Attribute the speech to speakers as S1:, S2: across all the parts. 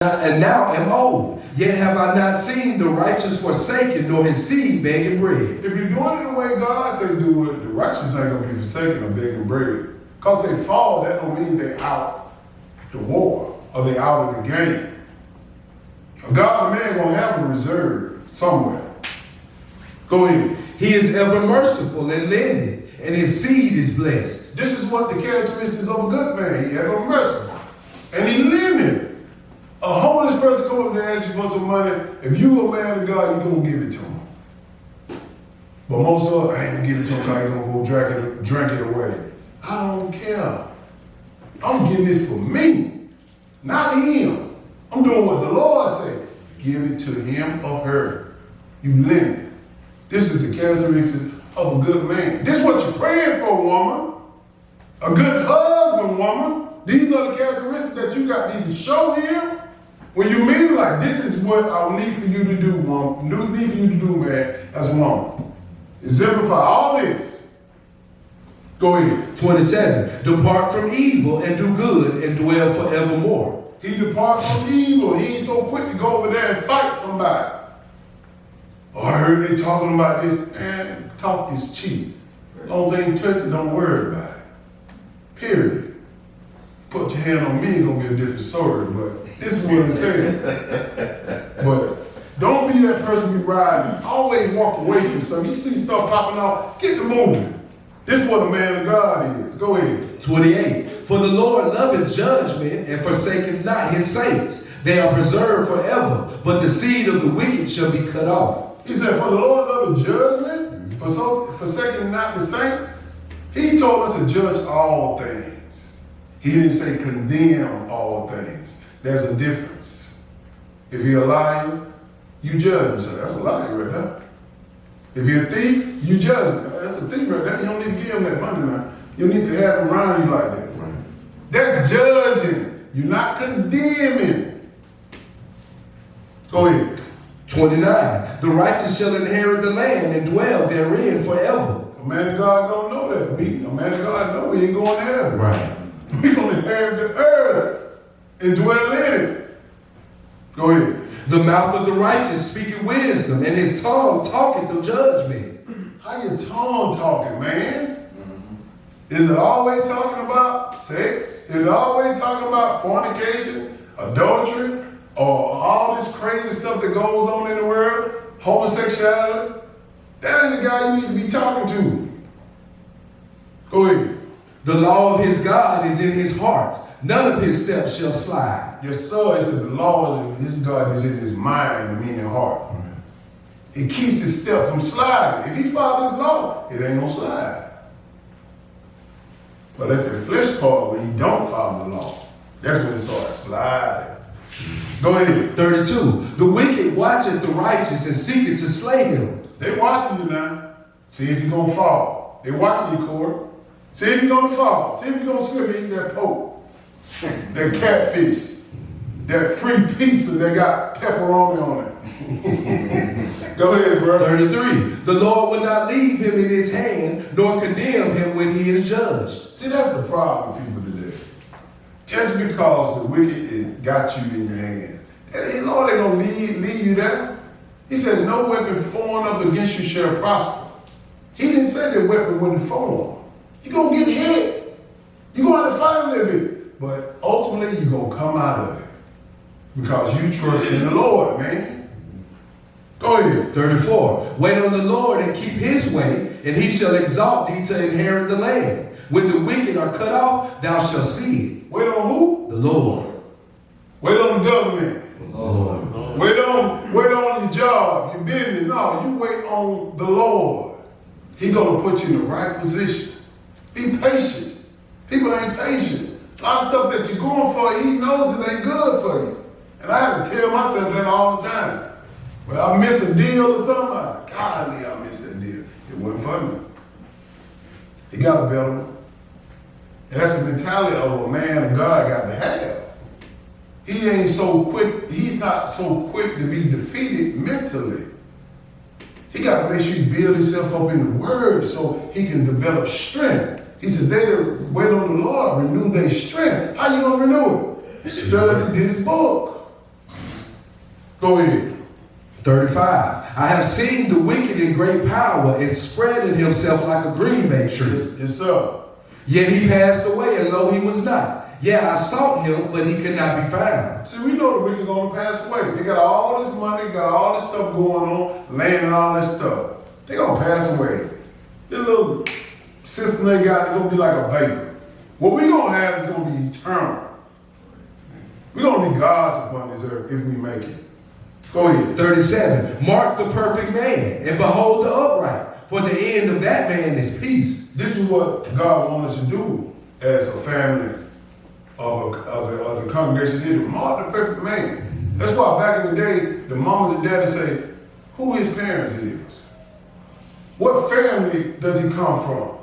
S1: and now am old. Yet have I not seen the righteous forsaken, nor his seed begging bread.
S2: If you're doing it the way God said do it, the righteous ain't gonna be forsaken or begging bread. Because they fall, that don't mean they out the war or they out of the game. A godly man gonna have a reserve somewhere. Go ahead.
S1: He is ever merciful and lending, and his seed is blessed.
S2: This is what the characteristics of a good man. He ever merciful and he lending. A homeless person come up and ask you for some money. If you a man of God, you gonna give it to him. But most of us, I ain't gonna give it to him. I ain't gonna go drink it away. I don't care. I'm getting this for me, not him. I'm doing what the Lord said. Give it to him or her. You lend it. This is the characteristics of a good man. This is what you're praying for, woman. A good husband, woman. These are the characteristics that you got to even show him. When you meet him, like, this is what I need for you to do, woman. Need for you to do, man, as a woman. Exemplify all this. Go ahead.
S1: 27. Depart from evil and do good and dwell forevermore.
S2: He depart from evil. He ain't so quick to go over there and fight somebody. Oh, I heard they talking about this. Man, talk is cheap. Don't think touch it, don't worry about it. Period. Put your hand on me, it's gonna be a different story, but this is what I'm saying. But don't be that person be riding. Always walk away from something. You see stuff popping off, get to moving. This is what a man of God is. Go ahead.
S1: 28. For the Lord loveth judgment and forsaketh not his saints. They are preserved forever, but the seed of the wicked shall be cut off.
S2: He said, for the Lord loveth judgment, forsaking not the saints. He told us to judge all things. He didn't say condemn all things. There's a difference. If you're a liar, you judge him. So that's a liar right there. If you're a thief, you judge him. That's a thief right there. You don't need to give him that money now. You need to have him around you like that. Right? That's judging. You're not condemning. Go ahead.
S1: 29. The righteous shall inherit the land and dwell therein forever.
S2: A man of God don't know that. A man of God know he ain't going to heaven.
S1: Right.
S2: We're going to inherit the earth and dwell in it. Go ahead.
S1: The mouth of the righteous speaketh wisdom, and his tongue talketh of judgment.
S2: How your tongue talking, man? Is it always talking about sex? Is it always talking about fornication, adultery, or all this crazy stuff that goes on in the world? Homosexuality? That ain't the guy you need to be talking to. Go ahead.
S1: The law of his God is in his heart. None of his steps shall slide.
S2: Yes, sir. It said the law of his God is in his mind, meaning heart. It keeps his step from sliding. If he follows his law, it ain't gonna slide. But that's the flesh part when he don't follow the law. That's when it starts sliding. Go ahead.
S1: 32. The wicked watcheth the righteous and seeketh to slay him.
S2: They watching you now. See if you're gonna fall. They watching you, Corey. See if you're gonna fall. See if you're gonna slip and eat that pork, that catfish, that free pizza that got pepperoni on it. Go ahead, bro.
S1: 33. The Lord will not leave him in his hand, nor condemn him when he is judged.
S2: See, that's the problem with people today. Just because the wicked got you in your hand, hey, Lord, they're gonna leave you there. He said, no weapon formed up against you shall prosper. He didn't say that weapon wouldn't form. You're going to get hit. You're going to have to fight a little bit. But ultimately, you're going to come out of it. Because you trust in the Lord, man. Go ahead.
S1: 34. Wait on the Lord and keep his way, and he shall exalt thee to inherit the land. When the wicked are cut off, thou shalt see it.
S2: Wait on who?
S1: The Lord.
S2: Wait on the government.
S1: The Lord.
S2: Wait on your job, your business. No, you wait on the Lord. He's going to put you in the right position. Be patient. People ain't patient. A lot of stuff that you're going for, he knows it ain't good for you. And I have to tell myself that all the time. Well, I miss a deal or something. I was like, golly, I missed that deal. It wasn't for me. He got a better one. And that's the mentality of a man of God got to have. He ain't so quick, he's not so quick to be defeated mentally. He got to make sure he build himself up in the word so he can develop strength. He said, they that wait on the Lord renew their strength. How you going to renew it? Study this book. Go ahead.
S1: 35. I have seen the wicked in great power and spreading himself like a green bay tree.
S2: Yes, sir.
S1: Yet he passed away, and lo, he was not. Yeah, I sought him, but he could not be found.
S2: See, we know the wicked going to pass away. They got all this money, got all this stuff going on, land and all that stuff. They going to pass away. This little system they got, they're going to be like a vapor. What we going to have is going to be eternal. We're going to be gods upon this earth if we make it. Go ahead.
S1: 37. Mark the perfect man, and behold the upright, for the end of that man is peace.
S2: This is what God wants us to do as a family of the congregation of Israel. Mark the perfect man. That's why back in the day, the mamas and daddies say, who his parents is. What family does he come from?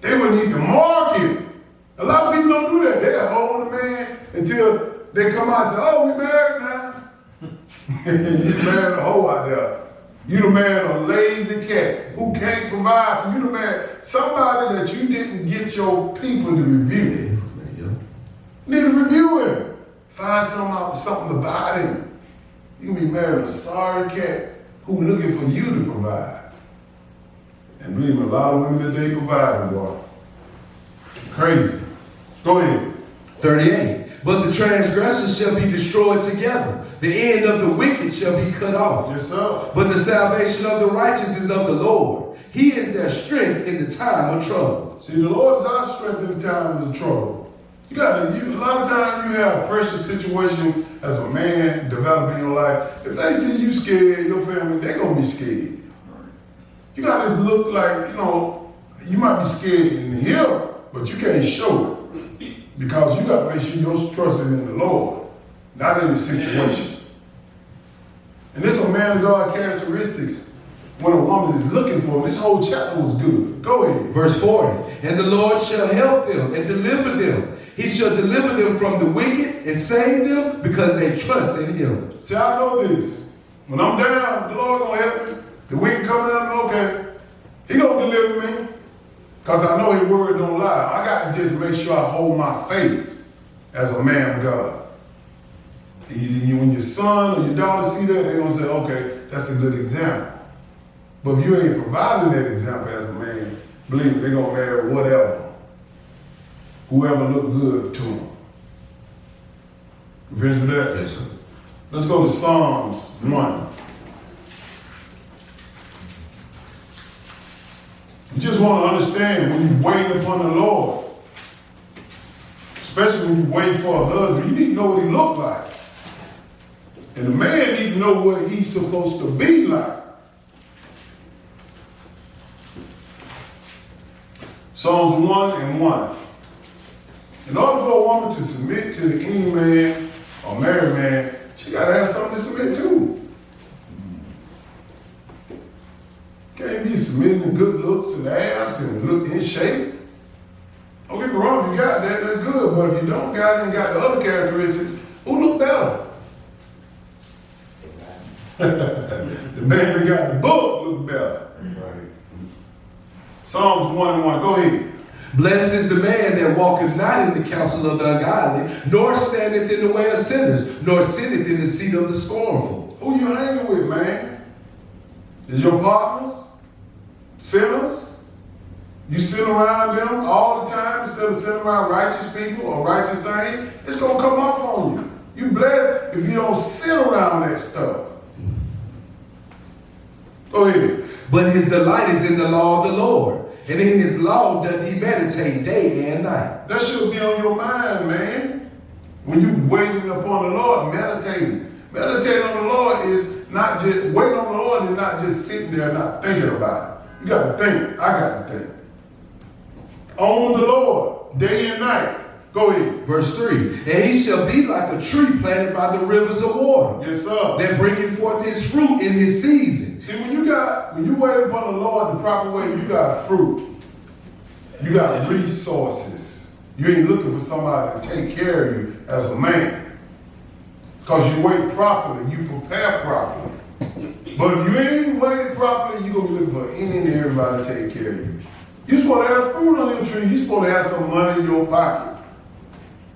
S2: They would need to mark him. A lot of people don't do that. They'll hold the man until they come out and say, oh, we married now. You married a hoe out there. You the man a lazy cat who can't provide for you. The man, somebody that you didn't get your people to review. Need to review him. Find something about him. You can be married a sorry cat who looking for you to provide. And believe me, a lot of women today provide, boy. Crazy. Go ahead.
S1: 38. But the transgressors shall be destroyed together. The end of the wicked shall be cut off.
S2: Yes, sir.
S1: But the salvation of the righteous is of the Lord. He is their strength in the time of trouble.
S2: See, the Lord is our strength in the time of the trouble. A lot of times you have a pressure situation as a man developing your life. If they see you scared, your family, they're going to be scared. You got to look like, you might be scared in here, but you can't show it. Because you got to make sure your trust is in the Lord, not in the situation. And this is a man of God characteristics when a woman is looking for him. This whole chapter was good. Go ahead.
S1: Verse 40. And the Lord shall help them and deliver them. He shall deliver them from the wicked and save them because they trust in him.
S2: See, I know this. When I'm down, the Lord gonna help me. The wicked coming out, okay. He gonna deliver me. Because I know his word don't lie. I got to just make sure I hold my faith as a man of God. When your son or your daughter see that, they're going to say, okay, that's a good example. But if you ain't providing that example as a man, believe me, they're going to marry whatever. Whoever look good to them. You finished with that?
S1: Yes, sir.
S2: Let's go to Psalms 1. You just want to understand when you wait upon the Lord, especially when you wait for a husband, you need to know what he look like. And the man need to know what he's supposed to be like. Psalms 1 and 1. In order for a woman to submit to any man or married man, she got to have something to submit to. Can't be submitting to good looks and abs and look in shape. Don't get me wrong, if you got that, that's good. But if you don't got it and got the other characteristics, who look better? The man that got the book look better. Right. Psalms 1 and 1, go ahead.
S1: Blessed is the man that walketh not in the counsel of the ungodly, nor standeth in the way of sinners, nor sitteth in the seat of the scornful.
S2: Who you hanging with, man? Is your partners sinners? You sit around them all the time instead of sitting around righteous people or righteous things? It's going to come off on you. You blessed if you don't sit around that stuff. Go ahead.
S1: But his delight is in the law of the Lord, and in his law doth he meditate day and night.
S2: That should be on your mind, man. When you waiting upon the Lord, meditating. Meditating on the Lord is not just, waiting on the Lord is not just sitting there not thinking about it. You got to think. I got to think. On the Lord, day and night. Go ahead.
S1: Verse 3. And he shall be like a tree planted by the rivers of water.
S2: Yes, sir.
S1: That bringeth forth his fruit in his season.
S2: See, when you wait upon the Lord the proper way, you got fruit. You got resources. You ain't looking for somebody to take care of you as a man. Because you wait properly, you prepare properly. But if you ain't waited properly, you're going to be looking for any and everybody to take care of you. You're supposed to have fruit on your tree. You're supposed to have some money in your pocket.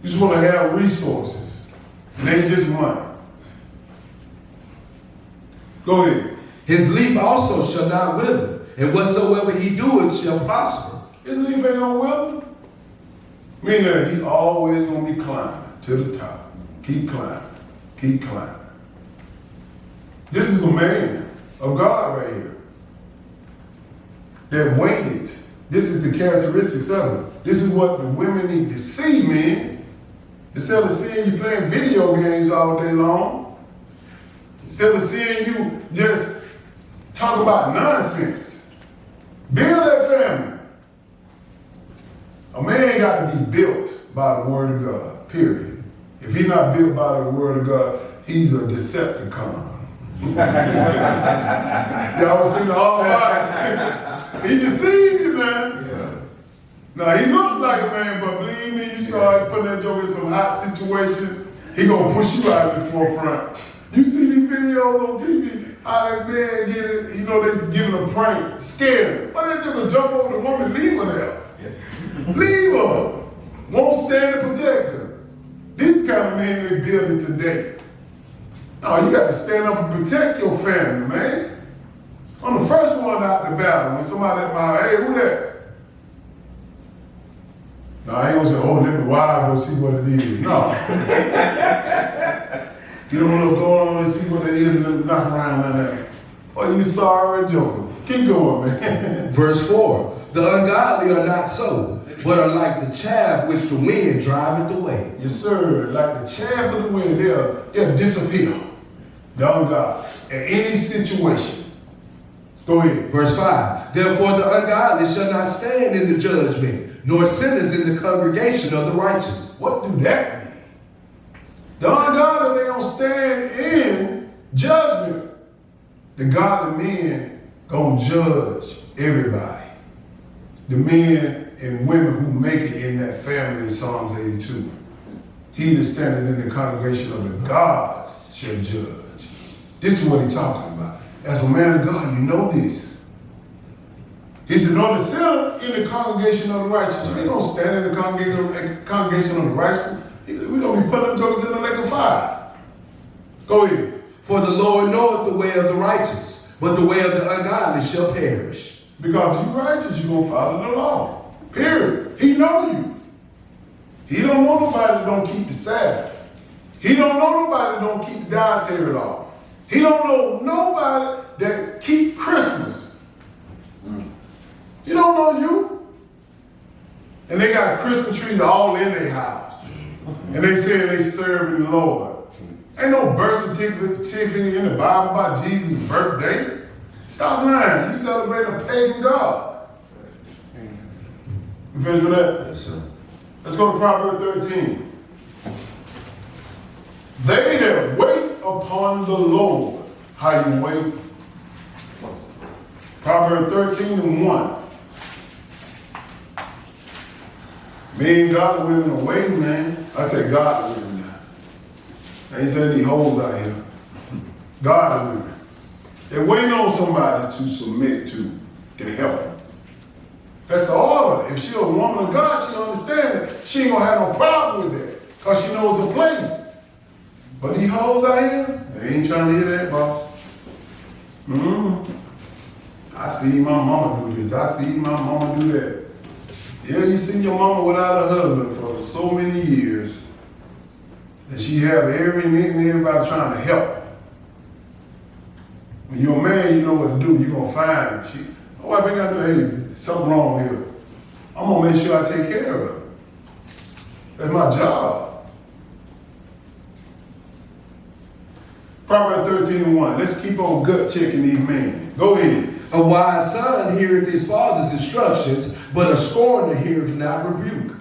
S2: You're supposed to have resources. It ain't just money. Go ahead.
S1: His leaf also shall not wither, and whatsoever he doeth shall prosper.
S2: His leaf ain't gonna wither. Meaning that he always gonna be climbing to the top. Keep climbing. Keep climbing. This is a man of God right here that waited. This is the characteristics of it. This is what the women need to see, man. Instead of seeing you playing video games all day long, instead of seeing you just talk about nonsense, build that family. A man got to be built by the word of God, period. If he's not built by the word of God, he's a Decepticon. Y'all seen the all right. He deceived you, man. Yeah. Now he looked like a man, but believe me, you start putting that joke in some hot situations, he gonna push you out of the forefront. You see these videos on TV, how that man get it, you know, they giving a prank, scared him. Why they just gonna jump over the woman, leave her there? Yeah. Leave her. Won't stand to protect her. These kind of men they building today. No, you got to stand up and protect your family, man. I'm the first one out the battle. When somebody at my, hey, who that? No, I ain't gonna say, oh, let me wild go see what it is. No. Get on up, go on and see what it is and then knock around like that. Oh, you sorry, joking. Keep going, man.
S1: Verse 4, the ungodly are not so, but are like the chaff which the wind driveth away.
S2: Yes, sir. Like the chaff of the wind, they'll disappear. The ungodly. In any situation. Go ahead.
S1: Verse 5, therefore the ungodly shall not stand in the judgment, nor sinners in the congregation of the righteous.
S2: What do that mean? The ungodly, they don't stand in judgment. The godly men gonna judge everybody. The men and women who make it in that family in Psalms 82. He that standeth in the congregation of the gods shall judge. This is what he's talking about. As a man of God, you know this. He said, no, the sinner in the congregation of the righteous. We don't stand in the congregation of the righteous. We're going to be putting them jokers in the lake of fire. Go ahead.
S1: For the Lord knoweth the way of the righteous, but the way of the ungodly shall perish.
S2: Because if you're righteous, you're going to follow the law. Period. He knows you. He don't know nobody that don't keep the Sabbath. He don't know nobody that don't keep the dietary law. He don't know nobody that keep Christmas. He don't know you. And they got Christmas trees all in their house. And they say they serving the Lord. Ain't no birth certificate in the Bible about Jesus' birthday. Stop lying. You celebrate a pagan God. You finished with that?
S1: Yes, sir.
S2: Let's go to Proverbs 13. They that wait upon the Lord. How you wait? Proverbs 13:1. Me and godly women are waiting, man. I said godly women now. I ain't saying these hoes out here. Godly women. They're waiting on somebody to submit to help them. That's the order. If she's a woman of God, she understands it. She ain't gonna have no problem with that. Because she knows her place. But these hoes out here, they ain't trying to hear that, boss. I see my mama do this. I see my mama do that. Yeah, you see your mama without a husband for so many years that she have every nigga and everybody trying to help her. When you're a man, you know what to do. You're gonna find it. My wife ain't got to do, hey, something wrong here. I'm gonna make sure I take care of her. That's my job. Proverbs 13:1. Let's keep on gut checking these men. Go ahead.
S1: A wise son heareth his father's instructions, but a scorner heareth not rebuke.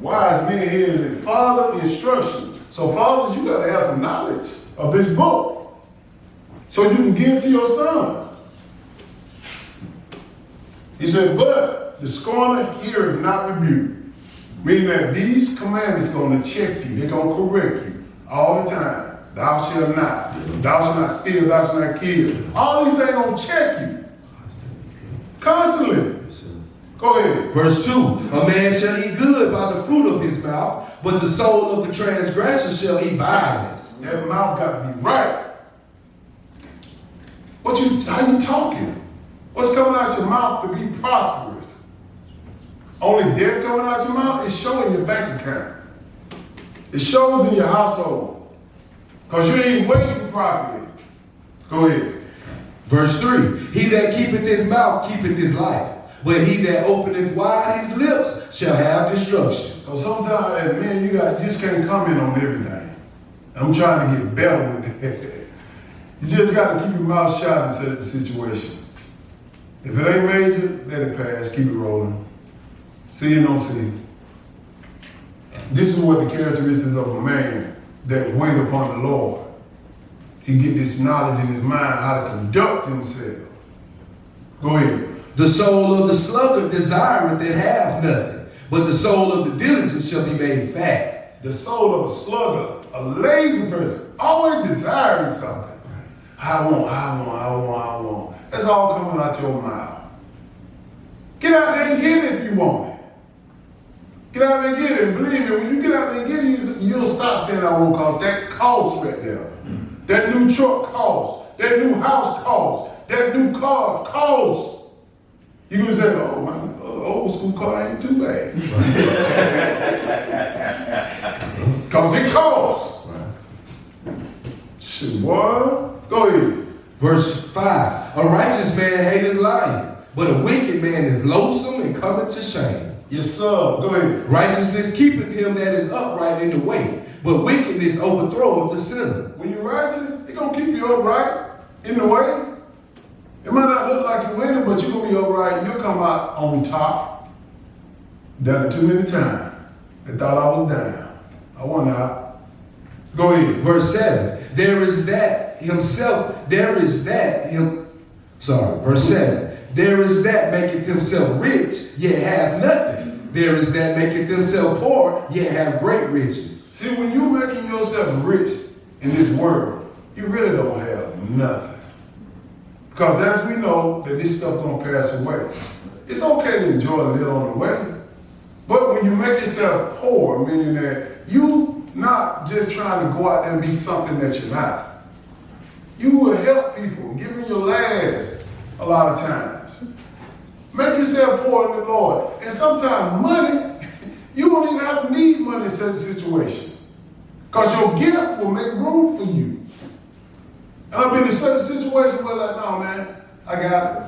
S2: Wise men hear his father's instructions. So fathers, you got to have some knowledge of this book so you can give it to your son. He said, but the scorner heareth not rebuke. Meaning that these commandments going to check you. They're going to correct you all the time. Thou shalt not. Thou shalt not steal. Thou shalt not kill. All these things going to check you. Constantly. Go ahead.
S1: Verse 2, a man shall eat good by the fruit of his mouth, but the soul of the transgressor shall eat violence.
S2: That mouth got to be right. How you talking? What's coming out your mouth to be prosperous? Only death coming out your mouth is showing your bank account. It shows in your household. Because you ain't waiting properly. Go ahead.
S1: Verse 3, he that keepeth his mouth keepeth his life, but he that openeth wide his lips shall have destruction.
S2: So sometimes as men, you just can't comment on everything. I'm trying to get better with that. You just got to keep your mouth shut and set the situation. If it ain't major, let it pass. Keep it rolling. See it, don't see it. This is what the characteristics of a man that wait upon the Lord. He get this knowledge in his mind how to conduct himself. Go ahead.
S1: The soul of the sluggard desireth and have nothing, but the soul of the diligent shall be made fat.
S2: The soul of a sluggard, a lazy person, always desiring something. I want. That's all coming out your mouth. Get out there and get it if you want it. Get out there and get it. Believe me, when you get out there and get it, you'll stop saying I want cost. That costs right there. That new truck costs. That new house costs. That new car costs. You're going to say, oh, my old school car ain't too bad. Because it costs. Shit, boy. Go ahead.
S1: Verse 5, a righteous man hateth lying, but a wicked man is loathsome and cometh to shame.
S2: Yes, sir. Go ahead.
S1: Righteousness keepeth him that is upright in the way, but wickedness overthroweth the sinner.
S2: When you're righteous, it's going to keep you upright in the way. It might not look like you're winning, but you're going to be upright. You'll come out on top. Done it too many times. They thought I was down. I wasn't out. Go ahead.
S1: Verse 7, verse 7, there is that maketh himself rich, yet have nothing. There is that maketh himself poor, yet have great riches.
S2: See, when you're making yourself rich in this world, you really don't have nothing. Because as we know that this stuff gonna pass away, it's okay to enjoy a little on the way. But when you make yourself poor, meaning that you not just trying to go out there and be something that you're not. You will help people, give them your last a lot of times. Make yourself poor in the Lord. And sometimes money, you don't even have to need money in such a situation. Because your gift will make room for you. And I've been in such a situation where like, no man, I got it.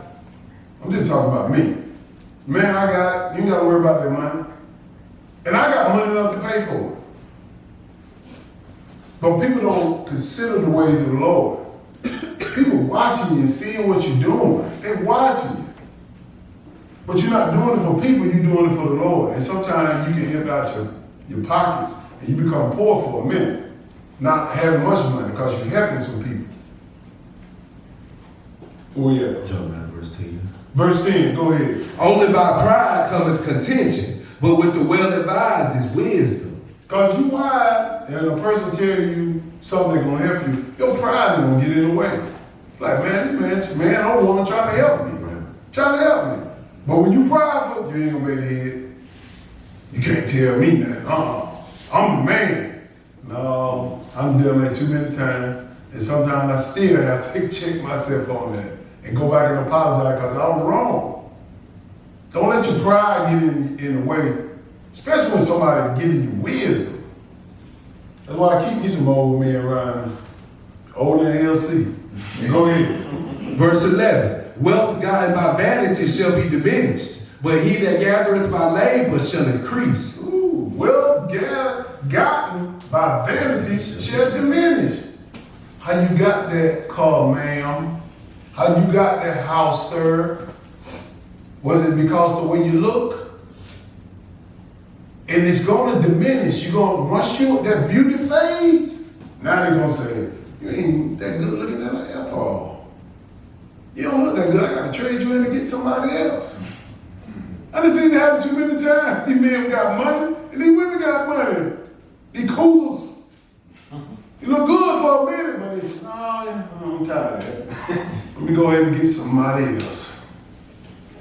S2: I'm just talking about me. Man, I got it. You ain't got to worry about that money. And I got money enough to pay for it. But people don't consider the ways of the Lord. People watching you, seeing what you're doing. They're watching you. But you're not doing it for people, you're doing it for the Lord. And sometimes you can empty out your pockets and you become poor for a minute, not having much money because you're helping some people. Oh yeah.
S1: Jump down to verse 10.
S2: Verse 10, go ahead.
S1: Only by pride cometh contention, but with the well-advised is wisdom.
S2: Because you wise, and a person tell you something that's going to help you, your pride is going to get in the way. Like, man, this man, I don't want to try to help me. Right. Trying to help me. But when you prideful, you ain't going to make the head. You can't tell me nothing. I'm the man. No, I'm doing that too many times. And sometimes I still have to check myself on that and go back and apologize because I'm wrong. Don't let your pride get in the way, especially when somebody giving you wisdom. That's why I keep me some old men around, older than LC. Go ahead.
S1: Verse 11, wealth gotten by vanity shall be diminished, but he that gathereth by labor shall increase.
S2: Ooh, wealth gotten by vanity shall diminish. How you got that car, ma'am? How you got that house, sir? Was it because the way you look? And it's going to diminish. You're going to rush you, that beauty fades. Now they're going to say, you ain't that good looking at at all. You don't look that good. I got to trade you in to get somebody else. I done seen it happen too many times. These men got money, and these women got money. These coolers. You look good for a minute, but they say, I'm tired of that. Let me go ahead and get somebody else.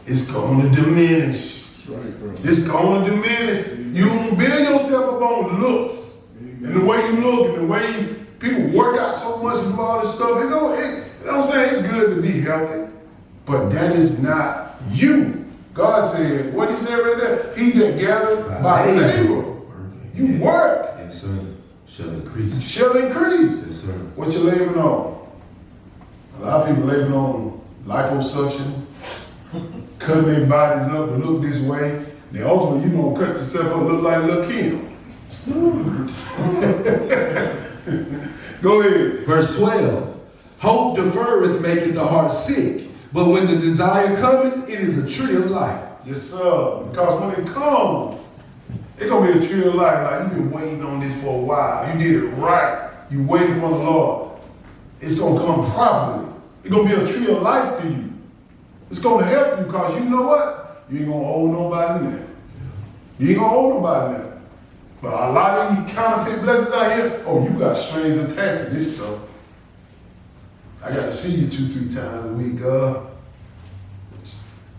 S2: It's going to diminish. Right, bro. It's going to diminish. You don't build yourself up on looks. And the way you look and the way People work out so much and do all this stuff. You know what I'm saying? It's good to be healthy, but that is not you. God said, what he said right there? He that gathered by labor. You work.
S1: Yes, sir. Shall increase.
S2: Shall increase.
S1: Yes, sir.
S2: What you laboring on? A lot of people laboring on liposuction, cutting their bodies up to look this way. Then ultimately, you gonna cut yourself up to look like Lil' Kim. Go ahead.
S1: Verse 12. Hope deferreth maketh the heart sick, but when the desire cometh, it is a tree of life.
S2: Yes, sir. Because when it comes, it's gonna be a tree of life. Like you've been waiting on this for a while. You did it right. You waited upon the Lord. It's gonna come properly. It's gonna be a tree of life to you. It's gonna help you because you know what? You ain't gonna owe nobody nothing. You ain't gonna owe nobody nothing. But a lot of you counterfeit blessings out here, oh, you got strings attached to this stuff. I got to see you 2-3 times a week, God.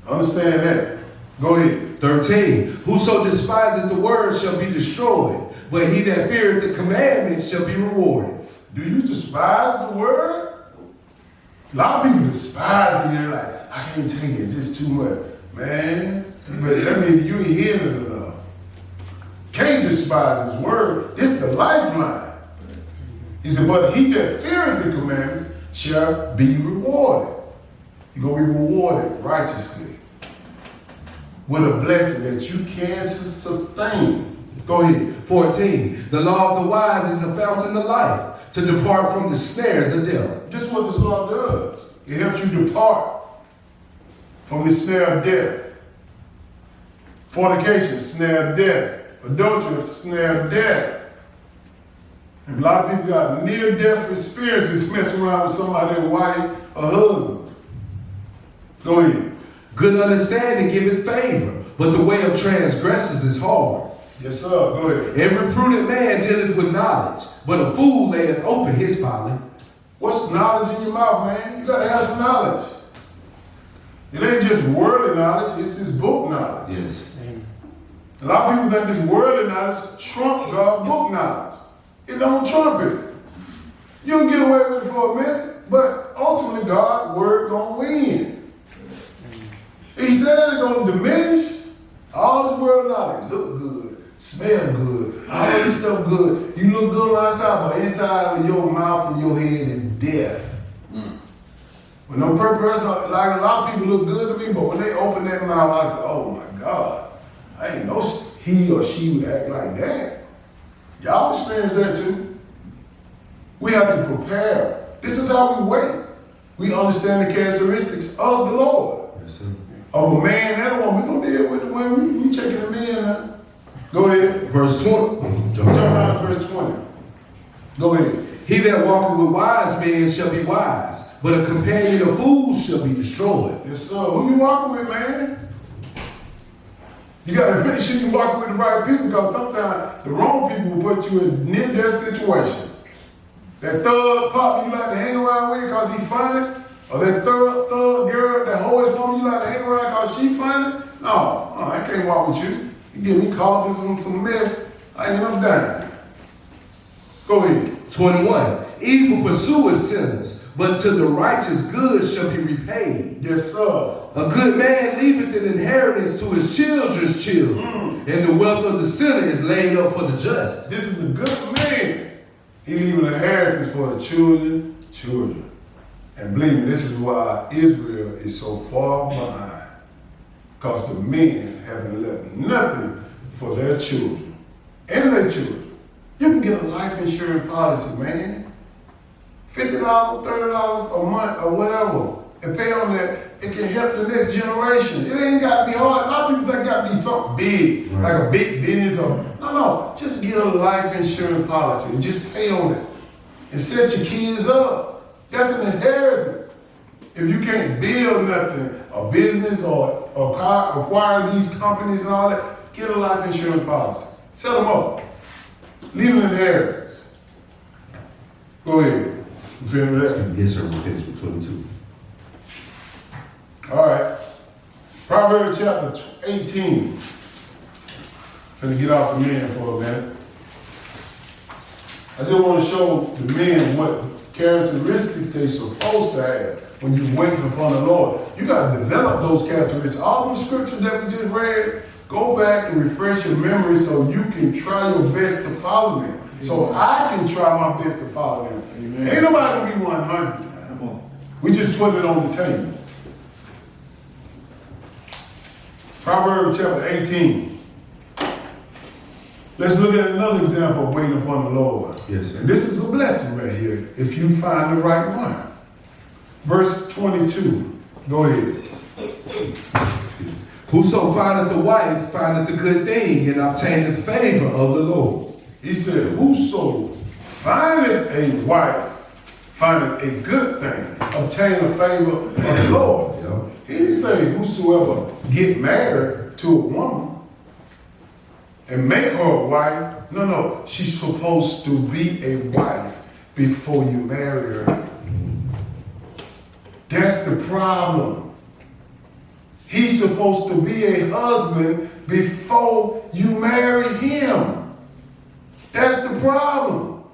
S2: Understand that. Go ahead. 13.
S1: Whoso despiseth the word shall be destroyed, but he that feareth the commandments shall be rewarded.
S2: Do you despise the word? A lot of people despise it. They're like, I can't take it, just too much. Man, but that means you ain't hearing it enough. Can't despise his word. It's the lifeline. He said, but he that feareth the commandments shall be rewarded. You're going to be rewarded righteously with a blessing that you can sustain. Go ahead.
S1: 14. The law of the wise is a fountain of life, to depart from the snares of death.
S2: This is what this law does. It helps you depart from the snare of death. Fornication, snare of death. Adultery, snare of death. And a lot of people got near-death experiences messing around with somebody, their wife or husband. Go ahead.
S1: Good understanding giveth favor, but the way of transgressors is hard.
S2: Yes, sir. Go ahead.
S1: Every prudent man dealeth with knowledge, but a fool layeth open his folly.
S2: What's knowledge in your mouth, man? You got to have some knowledge. It ain't just worldly knowledge, it's this book knowledge.
S1: Yes.
S2: A lot of people think this worldly knowledge trump God's book knowledge. It don't trump it. You can get away with it for a minute, but ultimately God's word gonna win. He said it's gonna diminish all this world knowledge. Look good, smell good, all this stuff good. You look good on the outside, but inside of your mouth and your head is death. When no purpose, like a lot of people look good to me, but when they open their mouth, I say, oh my God. I ain't know he or she would act like that. Y'all experience that too. We have to prepare. This is how we wait. We understand the characteristics of the Lord.
S1: Yes, sir.
S2: Of a man and a woman. We're going to deal with the women. We checking the men now. Go ahead.
S1: Verse 20.
S2: Jump down to verse 20. Go ahead.
S1: He that walketh with wise men shall be wise, but a companion of fools shall be destroyed.
S2: Yes, sir. Who you walking with, man? You got to make sure you walk with the right people because sometimes the wrong people will put you in near-death situation. That thug pop you like to hang around with because he funny, or that thug girl, that hoish woman you like to hang around because she funny. No, I can't walk with you. You get me caught up in some mess, I end up dying. Go ahead.
S1: 21. Evil pursueth sinners, but to the righteous good shall be repaid.
S2: Yes, sir.
S1: A good man leaveth an inheritance to his children's children, and the wealth of the sinner is laid up for the just.
S2: This is a good man. He leaves an inheritance for the children. And believe me, this is why Israel is so far behind. Because the men haven't left nothing for their children and their children. You can get a life insurance policy, man. $50, $30 a month or whatever. And pay on that. It can help the next generation. It ain't got to be hard. A lot of people think it got to be something big, like a big business. Or no. Just get a life insurance policy and just pay on it. And set your kids up. That's an inheritance. If you can't build nothing, a business or acquire these companies and all that, get a life insurance policy. Set them up. Leave an inheritance. Go ahead. You finished with that?
S1: Yes, sir. We finished with 22.
S2: All right. Proverbs chapter 18. Finna get off the man for a minute. I just want to show the men what characteristics they're supposed to have when you're waiting upon the Lord. You got to develop those characteristics. All the scriptures that we just read, go back and refresh your memory so you can try your best to follow them. Amen. So I can try my best to follow them. Amen. Ain't nobody gonna be 100. Come on. We just put it on the table. Proverbs chapter 18. Let's look at another example of waiting upon the Lord.
S1: Yes, sir.
S2: And this is a blessing right here if you find the right one. Verse 22. Go ahead.
S1: Whoso findeth a wife findeth a good thing and obtaineth favor of the Lord.
S2: He said, whoso findeth a wife findeth a good thing, obtain a favor of the Lord.
S1: Yep.
S2: He didn't say whosoever get married to a woman and make her a wife. No. She's supposed to be a wife before you marry her. That's the problem. He's supposed to be a husband before you marry him. That's the problem.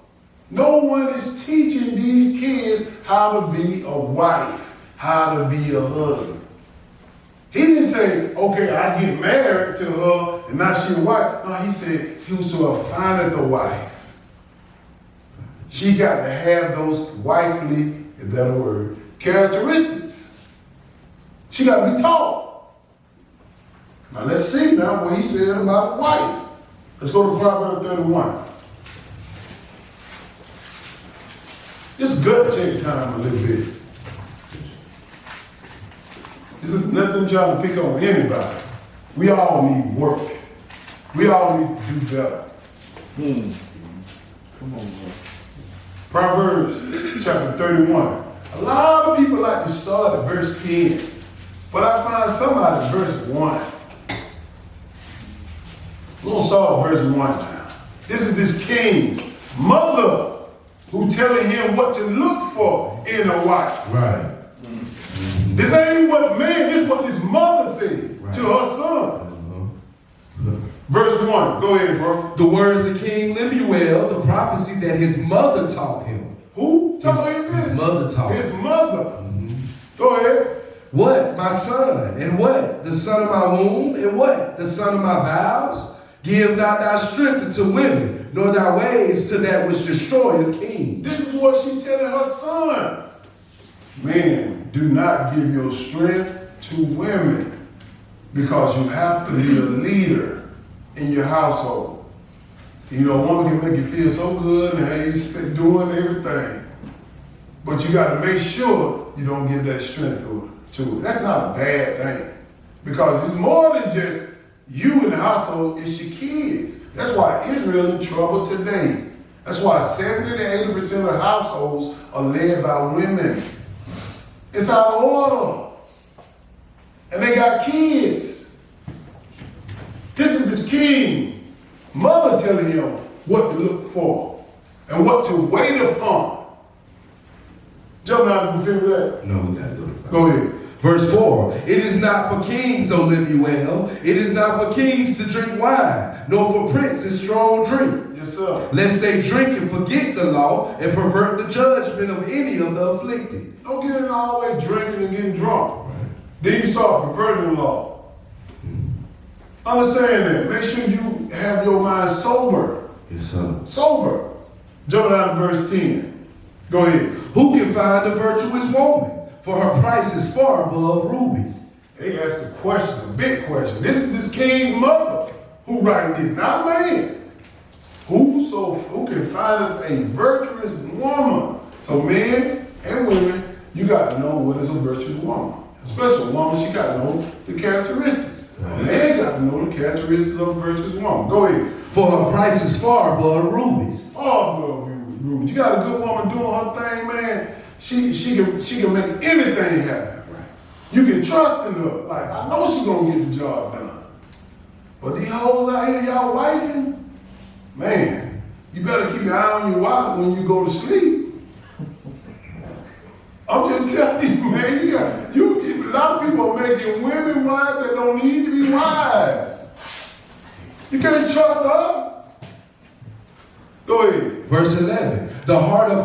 S2: No one is teaching these kids how to be a wife, how to be a husband. He didn't say, okay, I get married to her and now she's a wife. No, he said, whosoever findeth a wife. She got to have those wifely, is that a word, characteristics. She got to be taught. Now let's see now what he said about a wife. Let's go to Proverbs 31. This is gut check time a little bit. This is nothing trying to pick on anybody. We all need work. We all need to do better.
S3: Come on, bro.
S2: Proverbs chapter 31. A lot of people like to start at verse 10, but I find somebody at verse 1. We're going to start at verse 1 now. This is this king's mother who telling him what to look for in a wife.
S1: Right.
S2: This ain't what man, this is what this mother said to her son. Verse 1, go ahead, bro.
S1: The words of King Lemuel, the prophecy that his mother taught him.
S2: Who taught him this?
S1: His mother taught him.
S2: His mother. Go ahead.
S1: What? My son. And what? The son of my womb. And what? The son of my vows. Give not thy strength unto women, nor thy ways to that which destroyeth kings.
S2: This is what she telling her son. Man, do not give your strength to women because you have to be a leader in your household. You know, a woman can make you feel so good and hey, you're doing everything. But you got to make sure you don't give that strength to it. That's not a bad thing because it's more than just you in the household, it's your kids. That's why Israel in trouble today. That's why 70 to 80% of households are led by women. It's out of order. And they got kids. This is this king, mother telling him what to look for and what to wait upon. Jump down to figure that.
S1: No, we got to go to 5.
S2: Go ahead.
S1: Verse 4, it is not for kings, O Lemuel, it is not for kings to drink wine, nor for princes strong drink.
S2: Yes, sir.
S1: Lest they drink and forget the law and pervert the judgment of any of the afflicted.
S2: Don't get in all the way drinking and getting drunk. Right. Then you start perverting the law. Understand that. Make sure you have your mind sober.
S1: Yes, sir.
S2: Sober. Jump down to verse 10. Go ahead.
S1: Who can find a virtuous woman? For her price is far above rubies.
S2: They asked a question, a big question. This is this king's mother who writing this, not a man. Who can find us a virtuous woman? So men and women, you got to know what is a virtuous woman. A special woman, she got to know the characteristics. A man got to know the characteristics of a virtuous woman. Go ahead.
S1: For her price is far above rubies.
S2: Far above rubies. You got a good woman doing her thing, man. She can make anything happen. Right. You can trust in her. Like, I know she's gonna get the job done. But these hoes out here, y'all wifing, man, you better keep your eye on your wallet when you go to sleep. I'm just telling you, man, a lot of people are making women wives that don't need to be wives. You can't trust her. Go ahead.
S1: Verse 11. The heart of